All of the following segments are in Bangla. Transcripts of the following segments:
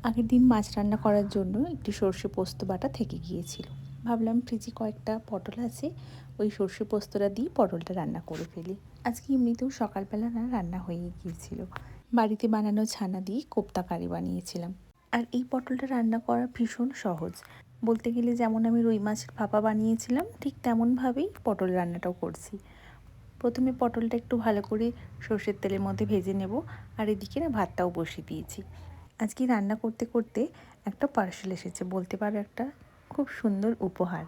আগের দিন মাছ রান্না করার জন্য একটি সর্ষে পোস্ত বাটা থেকে গিয়েছিল। ভাবলাম ফ্রিজে কয়েকটা পটল আছে, ওই সর্ষে পোস্তটা দিয়ে পটলটা রান্না করে ফেলি। আজকে এমনিতেও সকালবেলা রান্না হয়ে গিয়েছিল। বাড়িতে বানানো ছানা দিয়ে কোপ্তা কারি বানিয়েছিলাম। আর এই পটলটা রান্না করা ভীষণ সহজ। বলতে গেলে যেমন আমি রুই মাছের ভাপা বানিয়েছিলাম ঠিক তেমনভাবেই পটল রান্নাটাও করছি। প্রথমে পটলটা একটু ভালো করে সর্ষের তেলের মধ্যে ভেজে নেব, আর এদিকে ভাতটাও বসিয়ে দিয়েছি। আজকে রান্না করতে করতে একটা পার্সেল এসেছে, বলতে পারো একটা খুব সুন্দর উপহার।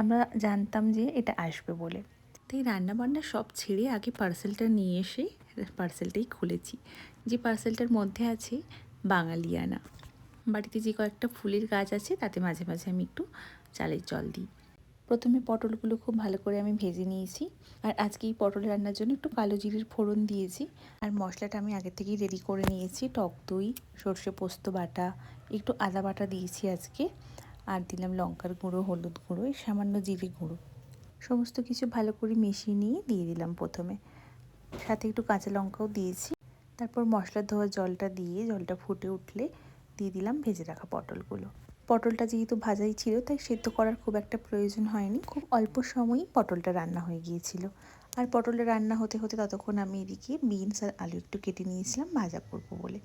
আমরা জানতাম যে এটা আসবে বলে, তাই রান্নাবান্না সব ছেড়ে আগে পার্সেলটা নিয়ে এসে পার্সেলটাই খুলেছি। যে পার্সেলটার মধ্যে আছে বাঙালিয়ানা। বাড়িতে যে কয়েকটা ফুলের গাছ আছে তাতে মাঝে মাঝে আমি একটু চালের জল দিই। প্রথমে পটলগুলো খুব ভালো করে আমি ভেজে নিয়েছি। আর আজকে এই পটল রান্নার জন্য একটু কালো জিরের ফোড়ন দিয়েছি। আর মশলাটা আমি আগে থেকেই রেডি করে নিয়েছি। টক দই, সর্ষে পোস্ত বাটা, একটু আদা বাটা দিয়েছি আজকে, আর দিলাম লঙ্কার গুঁড়ো, হলুদ গুঁড়ো, সামান্য জিরে গুঁড়ো। সমস্ত কিছু ভালো করে মিশিয়ে নিয়ে দিয়ে দিলাম প্রথমে, সাথে একটু কাঁচা লঙ্কাও দিয়েছি। তারপর মশলা ধোয়া জলটা দিয়ে জলটা ফুটে উঠলে দিয়ে দিলাম ভেজে রাখা পটলগুলো। পটলটা যেহেতু ভাজাই ছিল তাই সেদ্ধ করার খুব একটা প্রয়োজন হয়নি, খুব অল্প সময়ই পটলটা রান্না হয়ে গিয়েছিল। আর পটলটা রান্না হতে হতে ততক্ষণ আমি এদিকে বিনস আর আলু একটু কেটে নিয়েছিলাম ভাজা করবো বলে।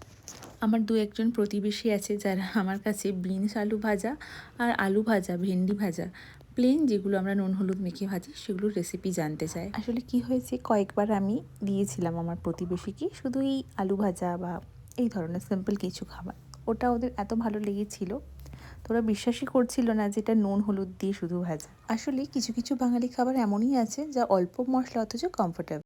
আমার দু একজন প্রতিবেশী আছে যারা আমার কাছে বিনস আলু ভাজা আর আলু ভাজা, ভেন্ডি ভাজা, প্লেন যেগুলো আমরা নুন হলুদ মেখে ভাজি সেগুলোর রেসিপি জানতে চায়। আসলে কি হয়েছে, কয়েকবার আমি দিয়েছিলাম আমার প্রতিবেশীকে শুধু এই আলু ভাজা বা এই ধরনের সিম্পল কিছু খাবার। ওটা ওদের এত ভালো লেগেছিল, তো ওরা বিশ্বাসই করছিল না যে এটা নুন হলুদ দিয়ে শুধু ভাজা। আসলে কিছু কিছু বাঙালি খাবার এমনই আছে যা অল্প মশলা অথচ কমফোর্টেবল।